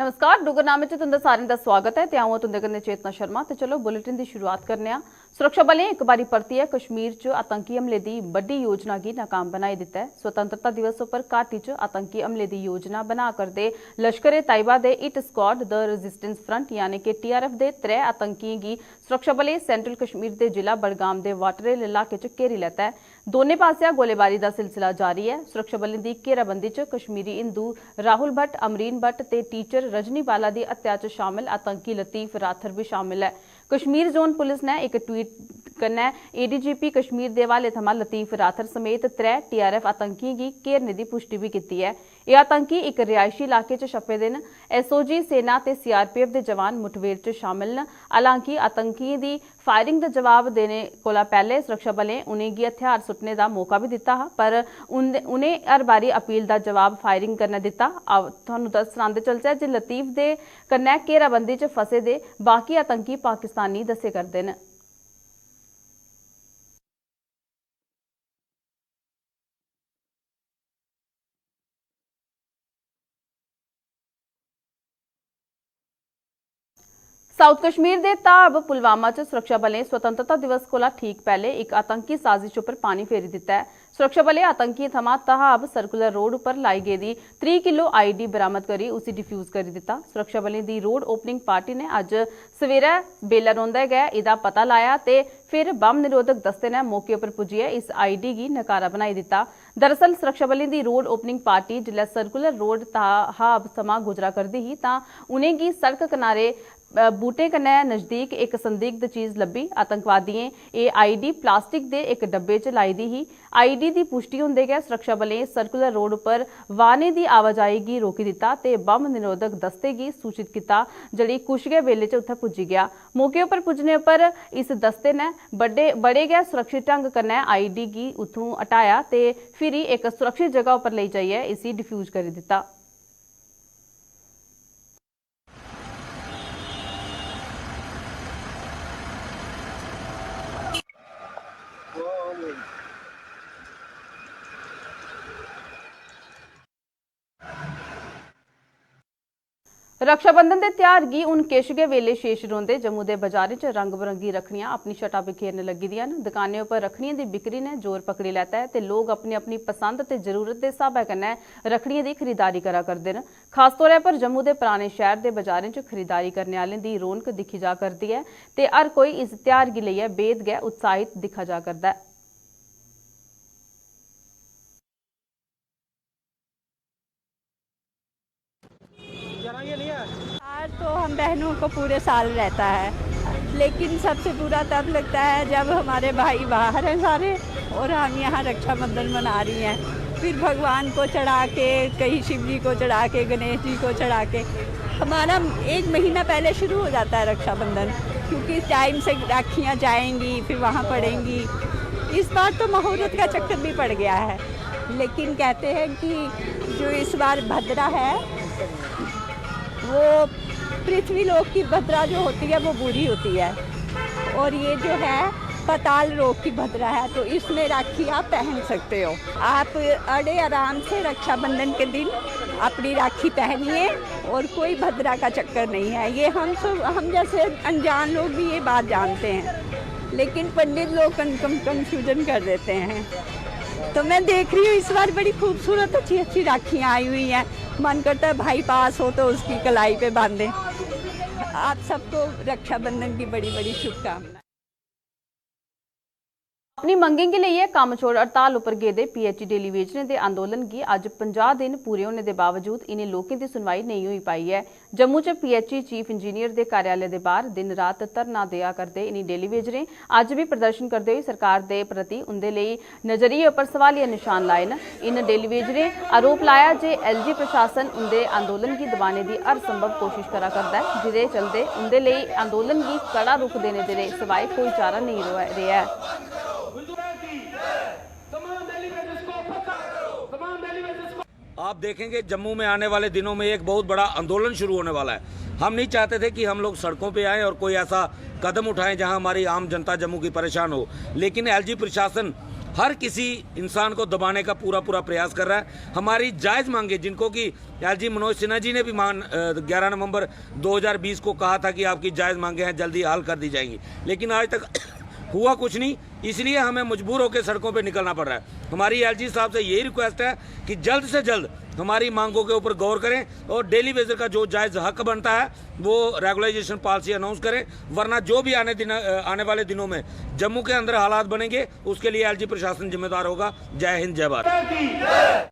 नमस्कार डुगरनामे च तुंदा सारें दा स्वागत है। ते आऊं तुंदे कन्नै चेतना शर्मा। ते चलो बुलेटिन दी शुरुआत करने आं। सुरक्षा बलें एक बारी परतियै कश्मीर च आतंकी हमले दी बड्डी योजना गी नाकाम बनाई दित्ता है। स्वतंत्रता दिवस उप्पर घाटी च आतंकी हमले दी योजना बना करदे Lashkar e Taiba the hit squad the resistance front यानी कि TRF दे 3 आतंकियें गी सुरक्षा बलें सेंट्रल कश्मीर दे जिला बडगाम दे वाटरेल इलाके च घेरी लैता है। दोने पास्सेआ गोलीबारी दा सिलसिला जारी है। सुरक्षा बलें दी घेराबंदी च कश्मीरी हिंदू राहुल भट्ट, अमरीन भट्ट ते टीचर रजनी बाला दी हत्या च शामिल आतंकी लतीफ राथर भी शामिल है। कश्मीर जोन पुलिस ने एक ट्वीट कन्नै ADGP कश्मीर दे हवाले थमां लतीफ राथर समेत 3 TRF आतंकियें गी घेरने दी पुष्टि भी कीती है। एह् आतंकी इक रिहायशी इलाके च छप्पे दे न। SOG सेना ते CRPF दे जवान मुठभेड़ च शामिल न। हालांकि आतंकियें दी फायरिंग दा जवाब देने कोला पैह्ले सुरक्षा बलें उनेंगी हथियार सुट्टने दा मौका भी दित्ता हा, पर उनें हर बारी अपील दा जवाब फायरिंग करने दित्ता। तुहानूं सनांदे चलचै जे लतीफ दे कन्नै घेराबंदी च फसे दे बाकी आतंकी पाकिस्तानी दस्से करदे न। साउथ कश्मीर दे ताब पुलवामा च सुरक्षा बलें स्वतंत्रता दिवस कोला ठीक पैह्ले इक आतंकी साजिश उप्पर पानी फेरी दित्ता है। सुरक्षा बलें आतंकियें थमां तहाब सर्कुलर रोड उप्पर लाई गेदी 3 किलो IED बरामद करी उसी डिफ्यूज करी दित्ता। सुरक्षा बलें दी रोड ओपनिंग पार्टी ने अज्ज सवेरै बेल्लै रौंदे गै एह्दा पता लाया ते फिर बम निरोधक दस्ते ने मौके उप्पर पुज्जियै इस IED गी नकारा बनाई दित्ता। दरअसल सुरक्षा बलें दी रोड ओपनिंग पार्टी जिल्लै सर्कुलर रोड तहाब थमां गुजरा करदी ही तां उनेंगी सड़क किनारे बूटे कन्नै नजदीक एक संदिग्ध चीज लब्भी। आतंकवादियें एह् IED प्लास्टिक दे इक डब्बे च लाई दी ही। IED दी पुष्टि होंदे गै सुरक्षा बलें सर्कुलर रोड उप्पर वाहनें दी आवाजाही गी रोकी दित्ता ते बम निरोधक दस्ते गी सूचित कीता, जेह्ड़ी कुछ गै बेल्ले च उत्थै पुज्जी गेआ। मौके उप्पर पुज्जने उप्पर इस दस्ते ने बड़े गै सुरक्षित ढंग कन्नै IED गी उत्थूं हटाया ते फिरी इक सुरक्षित जगह उप्पर लेई जाइयै इसी डिफ्यूज करी दित्ता। रक्षाबंधन दे त्यौहार गी हुण किश गै वेले शेष रौंह्दे। जम्मू दे बाजारें च रंग बरंगी रक्खड़ियां अपनी छटा बिखेरन लगी दियां न। दुकानें उप्पर रक्खड़ियें दी बिक्री ने जोर पकड़ी लैता है ते लोग अपनी अपनी पसंद ते जरूरत दे स्हाबै कन्नै रक्खड़ियें दी खरीदारी करा करदे न। खास तौर पर जम्मू दे पुराने शैह्र दे बाजारें च खरीदारी करने आह्लें दी रौनक दिक्खी जा करदी है ते हर कोई इस त्यौहार गी लेइयै बेहद गै उत्साहित दिक्खा जा करदा है। तो हम बहनों को पूरे साल रहता है, लेकिन सबसे बुरा तब लगता है जब हमारे भाई बाहर हैं सारे और हम यहाँ रक्षाबंधन मना रही हैं। फिर भगवान को चढ़ा के, कहीं शिव जी को चढ़ा के, गणेश जी को चढ़ा के, हमारा 1 महीना पहले शुरू हो जाता है रक्षाबंधन, क्योंकि टाइम से राखियाँ जाएंगी फिर वहाँ पड़ेंगी। इस बार तो मुहूर्त का चक्कर भी पड़ गया है, लेकिन कहते हैं कि जो इस बार भद्रा है वो पृथ्वी लोक की भद्रा जो होती है वो बुरी होती है, और ये जो है पाताल लोक की भद्रा है, तो इसमें राखी आप पहन सकते हो। आप अड़े आराम से रक्षाबंधन के दिन अपनी राखी पहनिए और कोई भद्रा का चक्कर नहीं है। ये हम जैसे अनजान लोग भी ये बात जानते हैं, लेकिन पंडित लोग कंफ्यूजन कर देते हैं। तो मैं देख रही हूँ इस बार बड़ी खूबसूरत अच्छी अच्छी राखियाँ आई हुई हैं। मन करता है भाई पास हो तो उसकी कलाई पे बांधें। आप सबको रक्षाबंधन की बड़ी बड़ी शुभकामनाएं। अपनी मंगें गी लेइयै कम्म छोड़ हड़ताल उप्पर गेदे PHE डेली वेजरें दे अंदोलन गी अज्ज 50 दिन पूरे होने दे बावजूद इनें लोकें दी सुनवाई नेईं होई पाई है। जम्मू च PHE चीफ इंजीनियर दे कार्यालय दे बाहर दिन रात धरना देआ करदे इनें डेली वेजरें अज्ज भी प्रदर्शन करदे होई सरकार दे प्रति उंदे लेई नजरिये उप्पर सवालिया निशान लाए न। इन डेली वेजरें आरोप लाया जे LG प्रशासन उंदे अंदोलन गी दबाने दी हर संभव कोशिश करा करदा है, जिदे चलदे उंदे लेई अंदोलन गी कड़ा रुख देने दे सिवाय कोई चारा नहीं रेहा है। आप देखेंगे जम्मू में आने वाले दिनों में एक बहुत बड़ा आंदोलन शुरू होने वाला है। हम नहीं चाहते थे कि हम लोग सड़कों पे आएं और कोई ऐसा कदम उठाएं जहां हमारी आम जनता जम्मू की परेशान हो, लेकिन LG प्रशासन हर किसी इंसान को दबाने का पूरा प्रयास कर रहा है। हमारी जायज़ मांगे, जिनको कि एलजी मनोज सिन्हा जी ने भी 11 नवंबर 2020 को कहा था कि आपकी जायज़ मांगे हैं, जल्दी हल कर दी जाएंगी, लेकिन आज तक हुआ कुछ नहीं। इसलिए हमें मजबूर होकर सड़कों पे निकलना पड़ रहा है। हमारी एलजी साहब से यही रिक्वेस्ट है कि जल्द से जल्द हमारी मांगों के ऊपर गौर करें और डेली वेजर का जो जायज़ हक बनता है वो रेगुलराइजेशन पॉलिसी अनाउंस करें, वरना जो भी आने वाले दिनों में जम्मू के अंदर हालात बनेंगे उसके लिए एलजी प्रशासन जिम्मेदार होगा। जय हिंद, जय भारत।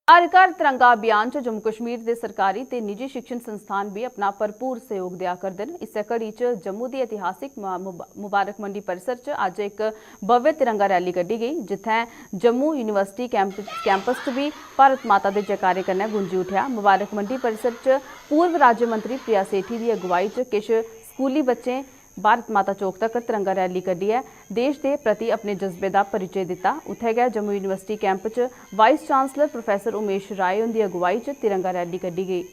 हर घर तिरंगा अभियान च जम्मू कश्मीर के सरकारी ते निजी शिक्षण संस्थान भी अपना भरपूर सहयोग दिया करते हैं। इस कड़ी च जम्मू की ऐतिहासिक मुबारक मंडी परिसर च अज एक भव्य तिरंगा रैली कड्ढी गई, जिथे जम्मू यूनिवर्सिटी कैंपस च भी भारत माता के जयकारे कन्नै गूंजी उठा। मुबारक मंडी परिसर च पूर्व राज्य मंत्री प्रिया सेठी की अगुवाई च किश स्कूली बच्चें भारत माता चौक तक तिरंगा रैली कड्ढी है देश के प्रति अपने जज्बे का परिचय दिता। उत्थे गै जम्मू यूनिवर्सिटी कैंप च वाइस चांसलर प्रोफैसर उमेश राय उनकी अगुवाई च तिरंगा रैली कड्ढी गई।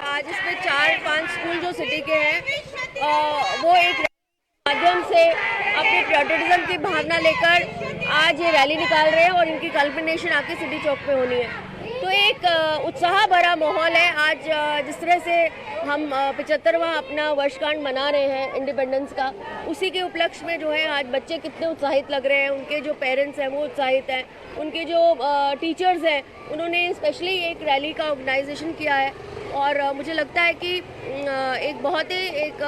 आज इसमें 4-5 स्कूल जो सिटी के हैं वो एक माध्यम से अपने पैट्रियटिज्म की भावना लेकर आज ये रैली निकाल रहे हैं और इनकी कल्मिनेशन आके सिटी चौक पे होनी है। तो एक उत्साह भरा माहौल है। आज जिस तरह से हम 75वां अपना वर्षगांठ मना रहे हैं इंडिपेंडेंस का, उसी के उपलक्ष्य में जो है आज बच्चे कितने उत्साहित लग रहे हैं, उनके जो पेरेंट्स हैं वो उत्साहित हैं, उनके जो टीचर्स हैं उन्होंने स्पेशली एक रैली का ऑर्गेनाइजेशन किया है और मुझे लगता है कि एक बहुत ही एक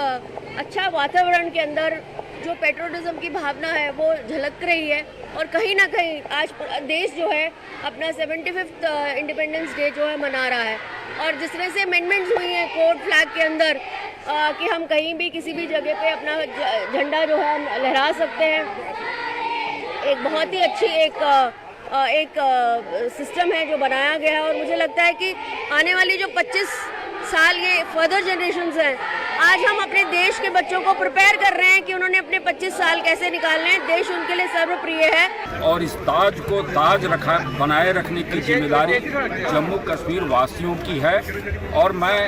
अच्छा वातावरण के अंदर जो पेट्रियटिज्म की भावना है वो झलक रही है और कहीं ना कहीं आज देश जो है अपना 75th इंडिपेंडेंस डे जो है मना रहा है। और जिस तरह से अमेंडमेंट्स हुई हैं कोड फ्लैग के अंदर कि हम कहीं भी किसी भी जगह पे अपना झंडा जो है हम लहरा सकते हैं, एक बहुत ही अच्छी एक सिस्टम है जो बनाया गया है। और मुझे लगता है कि आने वाली जो 25 साल ये फर्दर जनरेशन्स हैं, आज हम अपने देश के बच्चों को प्रिपेयर कर रहे हैं कि उन्होंने अपने 25 साल कैसे निकालने हैं। देश उनके लिए सर्वप्रिय है और इस ताज को बनाए रखने की जिम्मेदारी जम्मू कश्मीर वासियों की है। और मैं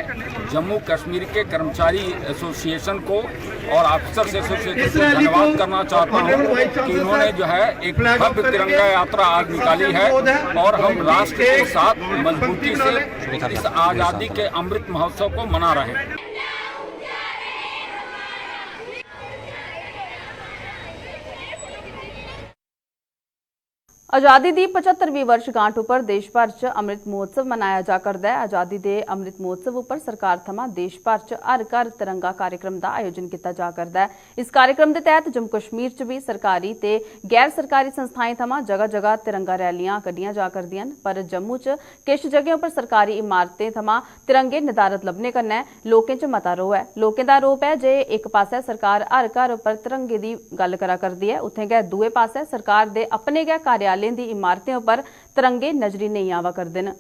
जम्मू कश्मीर के कर्मचारी एसोसिएशन को और ऑफिसर्स एसोसिएशन को धन्यवाद करना चाहता हूँ कि उन्होंने जो है एक भव्य तिरंगा यात्रा आज निकाली है और हम राष्ट्र के साथ मजबूती से इस आज़ादी के अमृत महोत्सव को मना रहे हैं। आज़ादी की 75वीं वर्षगांठ उपर देश भर च अमृत महोत्सव मनाया जा करदा है। आज़ादी के अमृत महोत्सव उपर सरकार थमां देश भर च हर घर तिरंगा कार्यक्रम का आयोजन किया जा करदा है। इस कार्यक्रम के तहत जम्मू कश्मीर च भी सरकारी ते गैर सरकारी संस्थाएं थमां जगह जगह तिरंगा रैलियां कड्ढियां जा करदियां न, पर जम्मू च किश जगहों पर सरकारी इमारतें थमां तिरंगे निर्धारित लब्भने कन्नै लोकें च मता रोह है। लोकें दा आरोप है जे एक पासे सरकार हर घर उपर तिरंगे की गल करा करदी है, उत्थे गै दूए पासे सरकार दे अपने गै कार्यालय दी इमारतें पर तिरंगे नजरी नहीं आवा करदे न।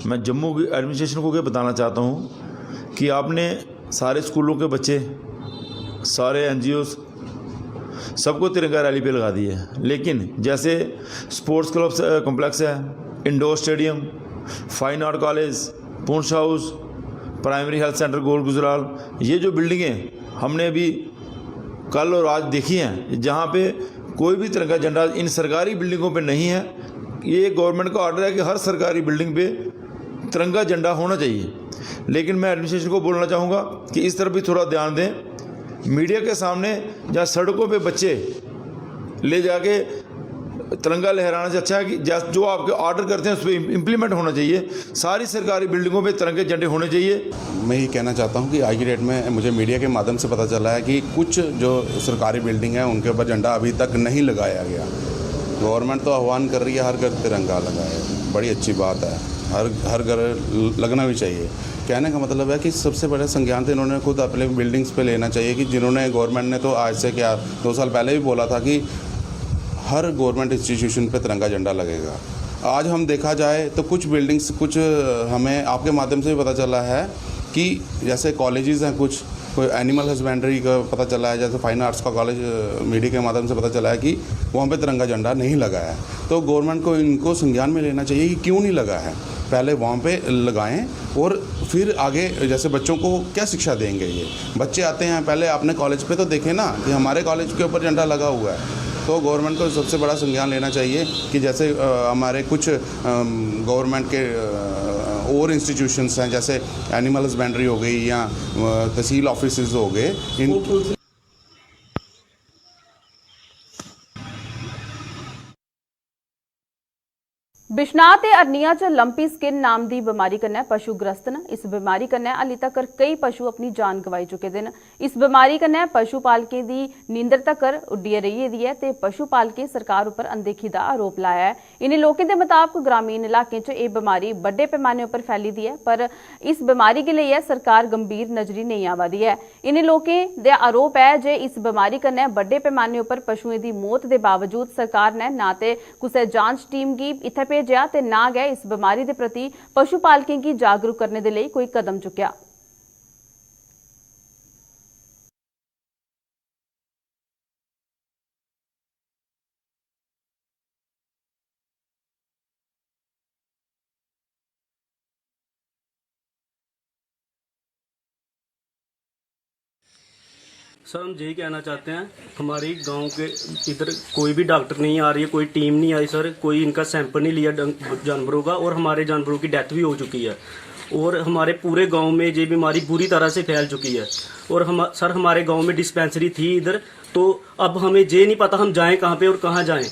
मैं जम्मू की एडमिनिस्ट्रेशन को ये बताना चाहता हूँ कि आपने सारे स्कूलों के बच्चे, सारे एनजीओस सबको तिरंगा रैली पे लगा दी है, लेकिन जैसे स्पोर्ट्स क्लब कॉम्प्लेक्स है, indoor stadium, fine art college, पूंछ हाउस, प्राइमरी हेल्थ सेंटर गोल गुजराल, ये जो बिल्डिंगें हमने अभी कल और आज देखी हैं, जहाँ पे कोई भी तिरंगा झंडा इन सरकारी बिल्डिंगों पे नहीं है। ये गवर्नमेंट का ऑर्डर है कि हर सरकारी बिल्डिंग पे तिरंगा झंडा होना चाहिए, लेकिन मैं एडमिनिस्ट्रेशन को बोलना चाहूँगा कि इस तरफ भी थोड़ा ध्यान दें। मीडिया के सामने जहाँ सड़कों पे बच्चे ले जाके तिरंगा लहराना से अच्छा है कि जो आपके ऑर्डर करते हैं उस पर इम्प्लीमेंट होना चाहिए। सारी सरकारी बिल्डिंगों पे तिरंगे झंडे होने चाहिए। मैं ये कहना चाहता हूँ कि आज की डेट में मुझे मीडिया के माध्यम से पता चला है कि कुछ जो सरकारी बिल्डिंग है उनके ऊपर झंडा अभी तक नहीं लगाया गया। गवर्नमेंट तो आह्वान कर रही है हर घर तिरंगा लगाए, बड़ी अच्छी बात है, हर घर लगना भी चाहिए। कहने का मतलब है कि सबसे बड़ा संज्ञान तो इन्होंने खुद अपने बिल्डिंग्स पे लेना चाहिए कि जिन्होंने गवर्नमेंट ने तो आज से क्या 2 साल पहले भी बोला था कि हर गवर्नमेंट इंस्टीट्यूशन पे तिरंगा झंडा लगेगा। आज हम देखा जाए तो कुछ बिल्डिंग्स कुछ हमें आपके माध्यम से भी पता चला है कि जैसे कॉलेजेस हैं, कुछ कोई एनिमल हस्बेंड्री का पता चला है, जैसे फाइन आर्ट्स का कॉलेज मीडिया के माध्यम से पता चला है कि वहाँ पे तिरंगा झंडा नहीं लगा है। तो गवर्नमेंट को इनको संज्ञान में लेना चाहिए कि क्यों नहीं लगा है, पहले वहाँ पे लगाएं और फिर आगे जैसे बच्चों को क्या शिक्षा देंगे। ये बच्चे आते हैं पहले अपने कॉलेज पे तो देखें ना कि हमारे कॉलेज के ऊपर झंडा लगा हुआ है। तो गवर्नमेंट को सबसे बड़ा संज्ञान लेना चाहिए कि जैसे हमारे कुछ गवर्नमेंट के और इंस्टीट्यूशंस हैं, जैसे एनिमल हस्बेंड्री हो गई या तहसील ऑफिसेज हो गए, इन बिश्नाह ते अरनिया च लंपी स्किन नाम दी बीमारी कन्नै पशु ग्रस्त न। इस बीमारी कन्नै हाली तक्कर कई पशु अपनी जान गवाई चुके दे न। इस बीमारी कन्नै पशु पालकें दी नींदर तक्कर उड्डियै रेही गेदी है ते पशु पालकें सरकार उप्पर अनदेखी दा आरोप लाया है। इन्हें लोकें दे मुताबक ग्रामीण इलाकें च एह बीमारी बड्डे पैमाने उप्पर फैली दी है, पर इस बीमारी गी लेइयै सरकार गंभीर नजरी नेईं आवा दी है। इन्हें लोकें दे आरोप है जे इस बीमारी कन्नै बड्डे पैमाने उप्पर पशुएं दी मौत दे बावजूद सरकार ने ना ते कुसै जांच टीम गी इत्थै भेजिया ते ना गै इस बीमारी दे प्रति पशु पालकें गी जागरूक करने दे लेई कोई कदम चुक्या। सर हम यही कहना चाहते हैं, हमारी गांव के इधर कोई भी डॉक्टर नहीं आ रही है, कोई टीम नहीं आई सर, कोई इनका सैंपल नहीं लिया जानवरों का, और हमारे जानवरों की डेथ भी हो चुकी है और हमारे पूरे गांव में ये बीमारी बुरी तरह से फैल चुकी है। और सर हमारे गांव में डिस्पेंसरी थी इधर, तो अब हमें ये नहीं पता हम जाएं कहाँ पे और कहाँ जाएं,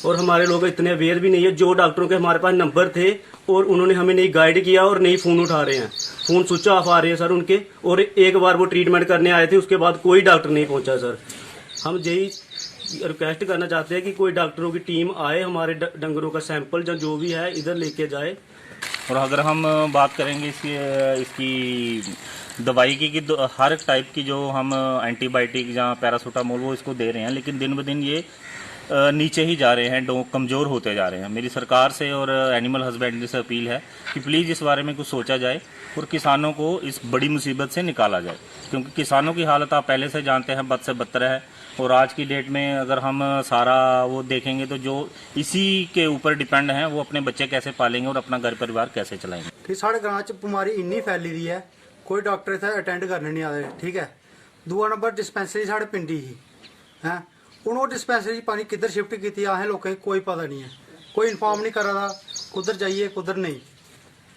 और हमारे लोग इतने अवेयर भी नहीं है। जो डॉक्टरों के हमारे पास नंबर थे और उन्होंने हमें नहीं गाइड किया और नहीं फ़ोन उठा रहे हैं, फ़ोन स्विच ऑफ आ रहे हैं सर उनके। और एक बार वो ट्रीटमेंट करने आए थे, उसके बाद कोई डॉक्टर नहीं पहुंचा सर। हम यही रिक्वेस्ट करना चाहते हैं कि कोई डॉक्टरों की टीम आए, हमारे डंगरों का सैंपल या जो भी है इधर लेके जाए। और अगर हम बात करेंगे इसकी दवाई की कि हर टाइप की जो हम एंटीबायोटिक या पैरासीटामोल वो इसको दे रहे हैं, लेकिन दिन ब दिन ये नीचे ही जा रहे हैं, कमज़ोर होते जा रहे हैं। मेरी सरकार से और एनिमल हस्बेंड्री से अपील है कि प्लीज़ इस बारे में कुछ सोचा जाए और किसानों को इस बड़ी मुसीबत से निकाला जाए, क्योंकि किसानों की हालत आप पहले से जानते हैं बद से बदतर है। और आज की डेट में अगर हम सारा वो देखेंगे तो जो इसी के ऊपर डिपेंड हैं वो अपने बच्चे कैसे पालेंगे और अपना घर परिवार कैसे चलाएंगे। ठीक, साढ़े ग्रां च बीमारी इन्नी फैली दी है, कोई डॉक्टर इत्थै अटेंड करने नहीं आए। ठीक है, दूआ नंबर डिस्पेंसरी साढ़े पिंडी ही है, हूँ वो डिस्पेंसरी पानी किधर शिफ्ट की असें लोकें कोई पता नहीं है, कोई इन्फॉर्म नहीं करा दा कुधर जाइए कुधर नहीं,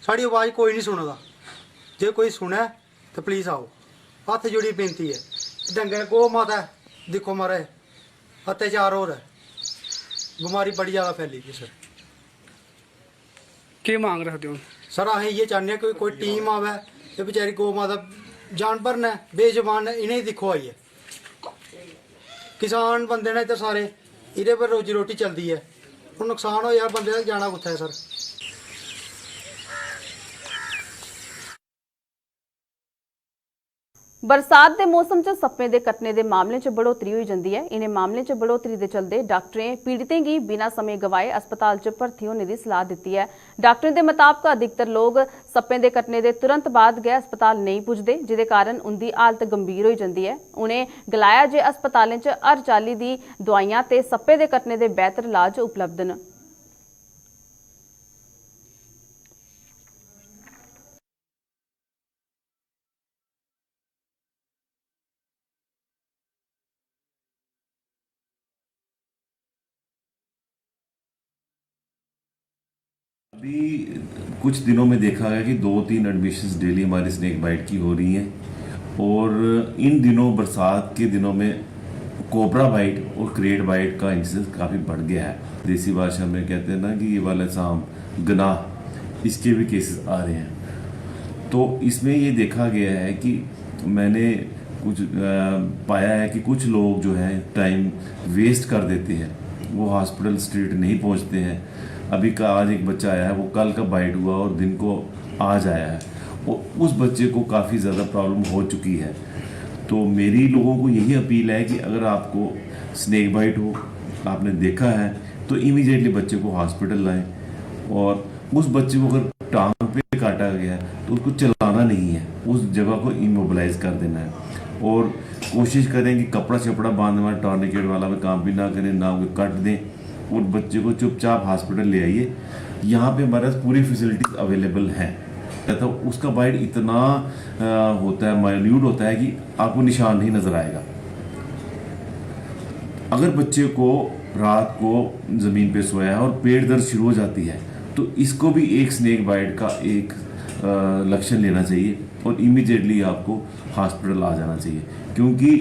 साड़ी आवाज़ कोई नहीं सुनदा। जे कोई सुने तो प्लीज़ आओ, हत्थ जोड़ी बेनती है। डंगर गौ माता दिक्खो मारे अत्याचार हो रहा है, बीमारी बड़ी ज़्यादा फैली दी सर। क्या मांग रखते हो सर? असें ये चाहते हैं कि कोई टीम आवे, ये बेचारी गौ माता जानवर ने बेजबान ने, इन्हें दिक्खो आइए। किसान बंदे ने इधर सारे, इहदे पर रोजी रोटी चलती है, हूँ नुकसान हो यार बंदे जाना कुत्थै है सर? बरसात के मौसम च सप्पें दे कट्टने के मामले च बढ़ोतरी होई जंदी है। इन्हें मामले च बढ़ोतरी के चलते डॉक्टरें पीड़ितें की बिना समय गवाए अस्पताल च भर्ती होने की सलाह दी है। डॉक्टरें के मुताबक अधिकतर लोग सप्पें दे कट्टने के तुरंत बाद गै अस्पताल नहीं पुजदे, जिदे कारण उनकी हालत गंभीर हो जाती है। उन्हें गलाया जे अस्पतालें च हर चाल्ली दी दवाइयां ते सप्पे दे कट्टने के बेहतर इलाज उपलब्ध न। अभी कुछ दिनों में देखा गया कि 2-3 एडमिशन्स डेली हमारी स्नेक बाइट की हो रही हैं, और इन दिनों बरसात के दिनों में कोबरा बाइट और क्रेट बाइट का इंसिडेंस काफ़ी बढ़ गया है। देसी भाषा में कहते हैं ना कि ये वाला साम गनाह, इसके भी केसेस आ रहे हैं। तो इसमें ये देखा गया है कि मैंने कुछ पाया है कि कुछ लोग जो है टाइम वेस्ट कर देते हैं, वो हॉस्पिटल स्ट्रीट नहीं पहुंचते हैं। अभी का आज एक बच्चा आया है, वो कल का बाइट हुआ और दिन को आज आया है, और उस बच्चे को काफ़ी ज़्यादा प्रॉब्लम हो चुकी है। तो मेरी लोगों को यही अपील है कि अगर आपको स्नेक बाइट हो, आपने देखा है, तो इमीडिएटली बच्चे को हॉस्पिटल लाएं। और उस बच्चे को अगर टांग पे काटा गया है तो उसको चलाना नहीं है, उस जगह को इमोबिलाइज कर देना है। और कोशिश करें कि कपड़ा शपड़ा बांधने वाला टॉर्निकेट वाला में काम भी ना करें, ना वो कट दें, और बच्चे को चुपचाप हॉस्पिटल ले आइए। यहाँ पे हमारे पास पूरी फैसिलिटीज अवेलेबल हैं। तो उसका बाइट इतना होता है, माइन्यूट होता है कि आपको निशान नहीं नजर आएगा। अगर बच्चे को रात को ज़मीन पे सोया है और पेट दर्द शुरू हो जाती है, तो इसको भी एक स्नेक बाइट का एक लक्षण लेना चाहिए और इमीडिएटली आपको हॉस्पिटल आ जाना चाहिए, क्योंकि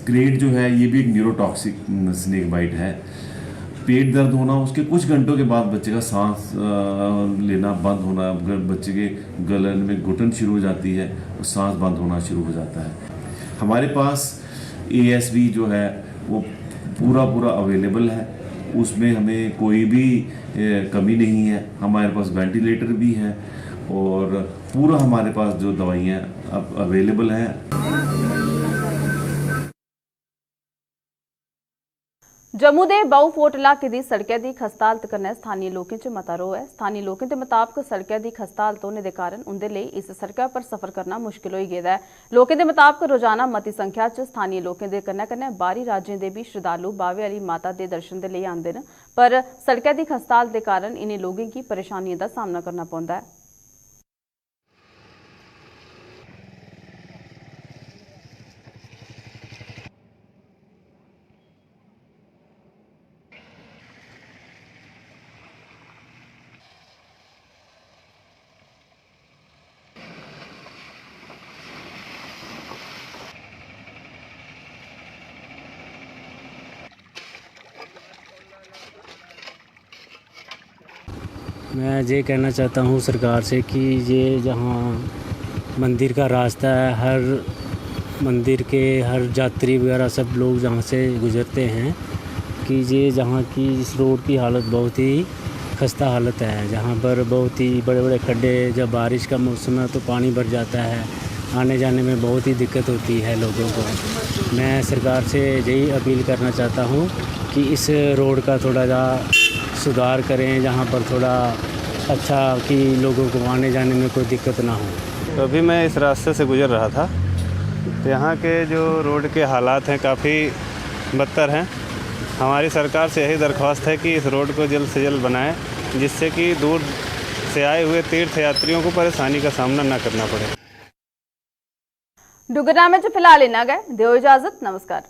क्रेट जो है ये भी एक न्यूरोटॉक्सिक स्नेक बाइट है। पेट दर्द होना, उसके कुछ घंटों के बाद बच्चे का सांस लेना बंद होना, बच्चे के गलन में घुटन शुरू हो जाती है और सांस बंद होना शुरू हो जाता है। हमारे पास ASV जो है वो पूरा अवेलेबल है, उसमें हमें कोई भी कमी नहीं है। हमारे पास वेंटिलेटर भी है और पूरा हमारे पास जो दवाइयाँ अब अवेलेबल हैं। जम्मू दे बाऊ फोर्ट इलाके दी सड़कें दी खस्ता हालत कन्नै स्थानीय लोकें च मता रोह है। स्थानीय लोकें दे मुताबक सड़कें दी खस्ता हालत होने दे कारण उंदे लेई इस सड़कै पर सफर करना मुश्किल होई गेदा है। लोकें दे मुताबक रोजाना मती संख्या च स्थानीय लोकें दे कन्नै कन्नै बाहरी राज्यें दे भी श्रद्धालु बावे आह्ली माता दे दर्शन दे लेई आंदे न, पर सड़कै दी खस्ता हालत दे कारण इनें लोकें गी परेशानियें दा सामना करना पौंदा है। मैं ये कहना चाहता हूँ सरकार से कि ये जहाँ मंदिर का रास्ता है, हर मंदिर के हर यात्री वगैरह सब लोग जहाँ से गुज़रते हैं, कि ये जहाँ की इस रोड की हालत बहुत ही खस्ता हालत है। जहाँ पर बहुत ही बड़े बड़े खड्डे, जब बारिश का मौसम है तो पानी भर जाता है, आने जाने में बहुत ही दिक्कत होती है लोगों को। मैं सरकार से यही अपील करना चाहता हूँ कि इस रोड का थोड़ा सा सुधार करें, जहाँ पर थोड़ा अच्छा कि लोगों को आने जाने में कोई दिक्कत ना हो। तो अभी मैं इस रास्ते से गुज़र रहा था, तो यहाँ के जो रोड के हालात हैं काफ़ी बदतर हैं। हमारी सरकार से यही दरख्वास्त है कि इस रोड को जल्द से जल्द बनाएं, जिससे कि दूर से आए हुए तीर्थ यात्रियों को परेशानी का सामना न करना पड़े। डुगरनामे च फिलहाल इन्ना गै, दिओ इजाजत, नमस्कार।